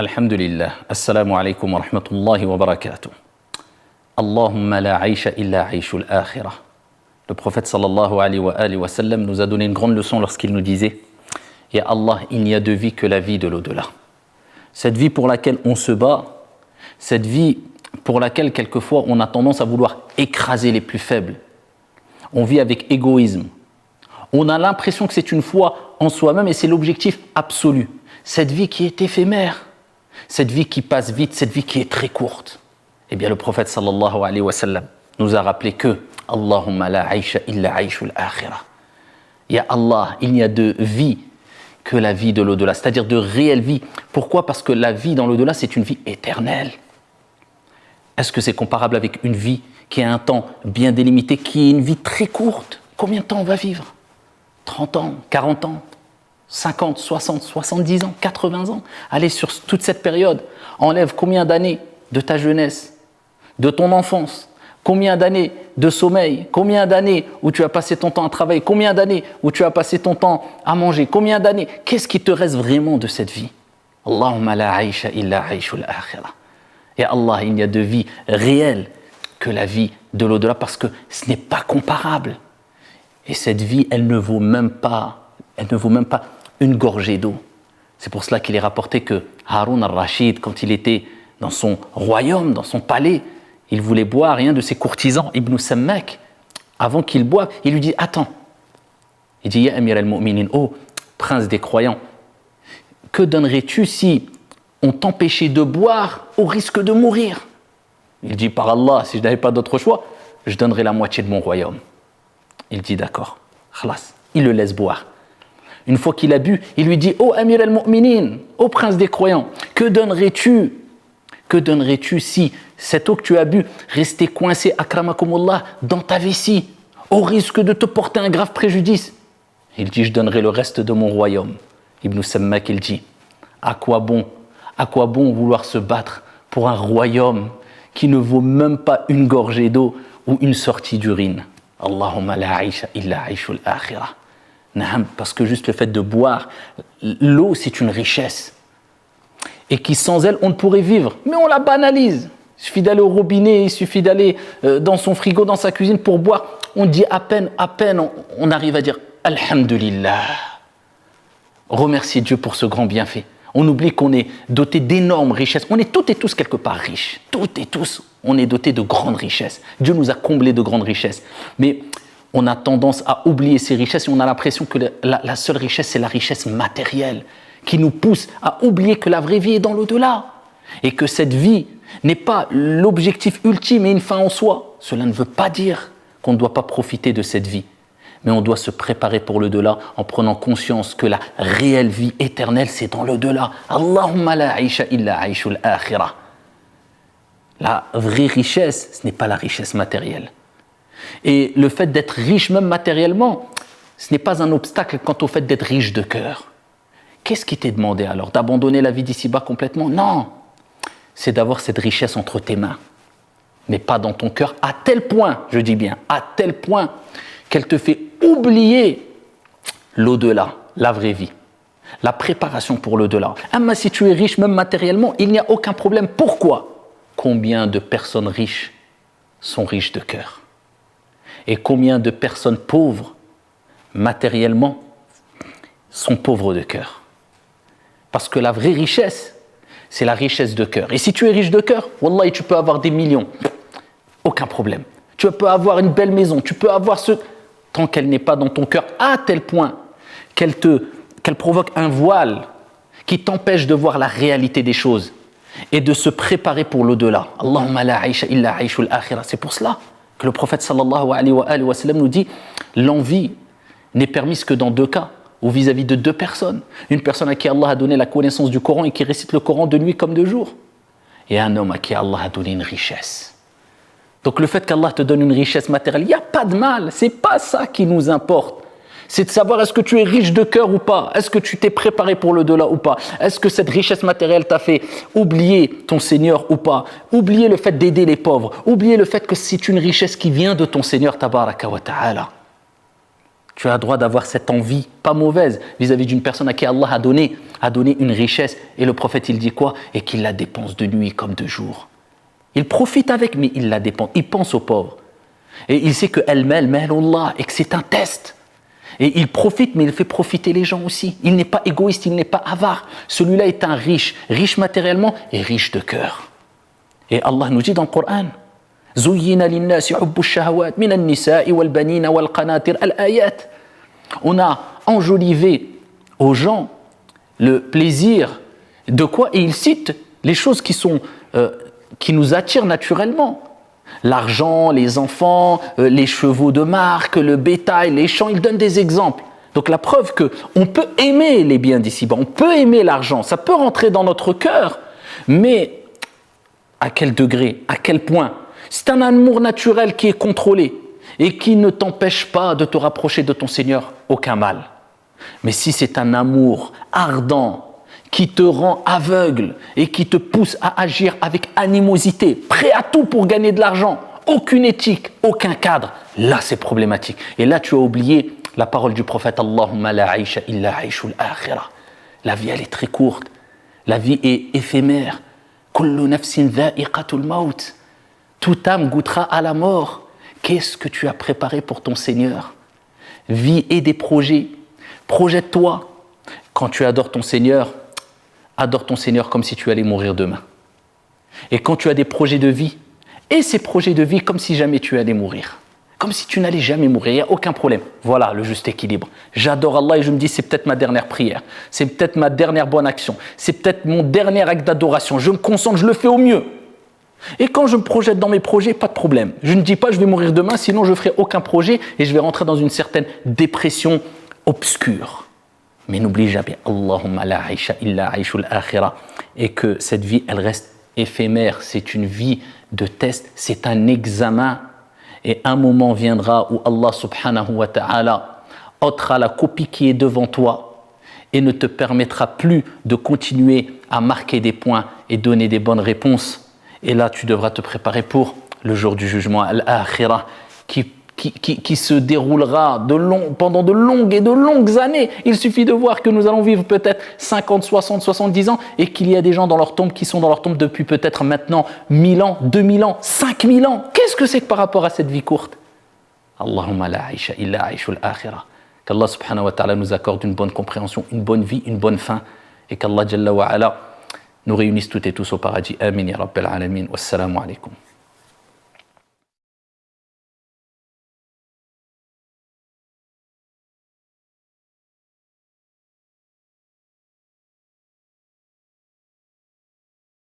Alhamdulillah. Assalamu alaikum wa rahmatullahi wa barakatuh. Allahumma la aisha illa aishul akhirah. Le prophète sallallahu alayhi wa sallam nous a donné une grande leçon lorsqu'il nous disait « Ya Allah, il n'y a de vie que la vie de l'au-delà ». Cette vie pour laquelle on se bat, cette vie pour laquelle quelquefois on a tendance à vouloir écraser les plus faibles. On vit avec égoïsme. On a l'impression que c'est une foi en soi-même et c'est l'objectif absolu. Cette vie qui est éphémère, cette vie qui passe vite, cette vie qui est très courte. Eh bien le prophète sallallahu alayhi wa sallam nous a rappelé que Allahumma la aisha illa aishul akhirah. Ya Allah, il n'y a de vie que la vie de l'au-delà, c'est-à-dire de réelle vie. Pourquoi ? Parce que la vie dans l'au-delà, c'est une vie éternelle. Est-ce que c'est comparable avec une vie qui a un temps bien délimité, qui est une vie très courte ? Combien de temps on va vivre ? 30 ans, 40 ans, 50, 60, 70 ans, 80 ans. Allez, sur toute cette période, enlève combien d'années de ta jeunesse, de ton enfance, combien d'années de sommeil, combien d'années où tu as passé ton temps à travailler, combien d'années où tu as passé ton temps à manger, combien d'années, qu'est-ce qui te reste vraiment de cette vie ? Allahumma la aisha illa aishul akhirah. Et Allah, il n'y a de vie réelle que la vie de l'au-delà parce que ce n'est pas comparable. Et cette vie, elle ne vaut même pas une gorgée d'eau. C'est pour cela qu'il est rapporté que Haroun al-Rashid, quand il était dans son royaume, dans son palais, il voulait boire et un de ses courtisans, Ibn Sammak, avant qu'il boive, il lui dit « Attends ». Il dit « Ya Amir al-Mu'minin, oh prince des croyants, que donnerais-tu si on t'empêchait de boire au risque de mourir ?» Il dit « Par Allah, si je n'avais pas d'autre choix, je donnerais la moitié de mon royaume. » Il dit « D'accord, khalas ». Il le laisse boire. Une fois qu'il a bu, il lui dit « Oh Amir al-Mu'minin, ô prince des croyants, que donnerais-tu si cette eau que tu as bu restait coincée, akramakumullah, dans ta vessie, au risque de te porter un grave préjudice ?» Il dit « Je donnerai le reste de mon royaume. » Ibn Sammak, il dit « À quoi bon vouloir se battre pour un royaume qui ne vaut même pas une gorgée d'eau ou une sortie d'urine ?» Allahumma la aisha illa aishul akhirah. Parce que juste le fait de boire, l'eau c'est une richesse. Et qui sans elle, on ne pourrait vivre. Mais on la banalise. Il suffit d'aller au robinet, il suffit d'aller dans son frigo, dans sa cuisine pour boire. On dit à peine, on arrive à dire Alhamdulillah. Remercier Dieu pour ce grand bienfait. On oublie qu'on est doté d'énormes richesses. On est toutes et tous quelque part riches. Toutes et tous, on est doté de grandes richesses. Dieu nous a comblés de grandes richesses. Mais on a tendance à oublier ces richesses et on a l'impression que la seule richesse, c'est la richesse matérielle qui nous pousse à oublier que la vraie vie est dans l'au-delà et que cette vie n'est pas l'objectif ultime et une fin en soi. Cela ne veut pas dire qu'on ne doit pas profiter de cette vie, mais on doit se préparer pour l'au-delà en prenant conscience que la réelle vie éternelle, c'est dans l'au-delà. Allahumma la aisha illa aishul akhirah. La vraie richesse, ce n'est pas la richesse matérielle. Et le fait d'être riche même matériellement, ce n'est pas un obstacle quant au fait d'être riche de cœur. Qu'est-ce qui t'est demandé alors ? D'abandonner la vie d'ici-bas complètement ? Non, c'est d'avoir cette richesse entre tes mains, mais pas dans ton cœur, à tel point, je dis bien, à tel point qu'elle te fait oublier l'au-delà, la vraie vie, la préparation pour l'au-delà. Mais si tu es riche même matériellement, il n'y a aucun problème. Pourquoi ? Combien de personnes riches sont riches de cœur ? Et combien de personnes pauvres, matériellement, sont pauvres de cœur ? Parce que la vraie richesse, c'est la richesse de cœur. Et si tu es riche de cœur, wallahi, tu peux avoir des millions. Aucun problème. Tu peux avoir une belle maison, tu peux avoir ce... Tant qu'elle n'est pas dans ton cœur, à tel point qu'elle provoque un voile qui t'empêche de voir la réalité des choses et de se préparer pour l'au-delà. Allahumma la aisha illa aishul akhirah. C'est pour cela que le prophète sallallahu alayhi wa sallam nous dit l'envie n'est permise que dans deux cas, ou vis-à-vis de deux personnes. Une personne à qui Allah a donné la connaissance du Coran et qui récite le Coran de nuit comme de jour, et un homme à qui Allah a donné une richesse. Donc le fait qu'Allah te donne une richesse matérielle, il n'y a pas de mal, c'est pas ça qui nous importe. C'est de savoir est-ce que tu es riche de cœur ou pas, est-ce que tu t'es préparé pour l'au-delà ou pas, est-ce que cette richesse matérielle t'a fait oublier ton Seigneur ou pas, oublier le fait d'aider les pauvres, oublier le fait que c'est une richesse qui vient de ton Seigneur tabaraka wa ta'ala. Tu as le droit d'avoir cette envie, pas mauvaise, vis-à-vis d'une personne à qui Allah a donné une richesse. Et le prophète, il dit quoi? Et qu'il la dépense de nuit comme de jour. Il profite avec, mais il la dépense. Il pense aux pauvres. Et il sait que al-mal, et que c'est un test. Et il profite, mais il fait profiter les gens aussi. Il n'est pas égoïste, il n'est pas avare. Celui-là est un riche matériellement et riche de cœur. Et Allah nous dit dans le Coran, زُيِّنَ لِلنَّاسِ حُبُّ الشَّهَوَاتِ مِنَ النِّسَاءِ وَالْبَنِينَ وَالْقَنَاطِرِ الْآيَاتِ. On a enjolivé aux gens le plaisir de quoi? Et il cite les choses qui nous attirent naturellement. L'argent, les enfants, les chevaux de marque, le bétail, les champs, il donne des exemples. Donc la preuve qu'on peut aimer les biens d'ici-bas, on peut aimer l'argent, ça peut rentrer dans notre cœur, mais à quel degré, à quel point? C'est un amour naturel qui est contrôlé et qui ne t'empêche pas de te rapprocher de ton Seigneur, aucun mal. Mais si c'est un amour ardent, qui te rend aveugle et qui te pousse à agir avec animosité, prêt à tout pour gagner de l'argent, aucune éthique, aucun cadre, là c'est problématique. Et là tu as oublié la parole du prophète, Allahumma la aisha illa aishul akhirah. La vie elle est très courte, la vie est éphémère. Kullu nafsin dha'iqatul maut. Toute âme goûtera à la mort. Qu'est-ce que tu as préparé pour ton Seigneur? Vie et des projets. Projette-toi. Quand tu adores ton Seigneur, adore ton Seigneur comme si tu allais mourir demain. Et quand tu as des projets de vie, et ces projets de vie comme si jamais tu allais mourir. Comme si tu n'allais jamais mourir, il n'y a aucun problème. Voilà le juste équilibre. J'adore Allah et je me dis c'est peut-être ma dernière prière, c'est peut-être ma dernière bonne action, c'est peut-être mon dernier acte d'adoration. Je me concentre, je le fais au mieux. Et quand je me projette dans mes projets, pas de problème. Je ne dis pas je vais mourir demain, sinon je ne ferai aucun projet et je vais rentrer dans une certaine dépression obscure. Mais n'oublie jamais, Allahumma la aisha illa aishul akhirah, et que cette vie, elle reste éphémère, c'est une vie de test, c'est un examen, et un moment viendra où Allah subhanahu wa ta'ala ôtera la copie qui est devant toi et ne te permettra plus de continuer à marquer des points et donner des bonnes réponses. Et là, tu devras te préparer pour le jour du jugement, al-akhirah, qui se déroulera pendant de longues années. Il suffit de voir que nous allons vivre peut-être 50, 60, 70 ans et qu'il y a des gens dans leur tombe qui sont dans leur tombe depuis peut-être maintenant 1000 ans, 2000 ans, 5000 ans. Qu'est-ce que c'est que par rapport à cette vie courte? Allahumma la aisha illa aishul akhirah. Qu'Allah subhanahu wa ta'ala nous accorde une bonne compréhension, une bonne vie, une bonne fin, et qu'Allah jalla wa ala nous réunisse toutes et tous au paradis. Amin ya rabbal alamin. Wassalamu alaikum.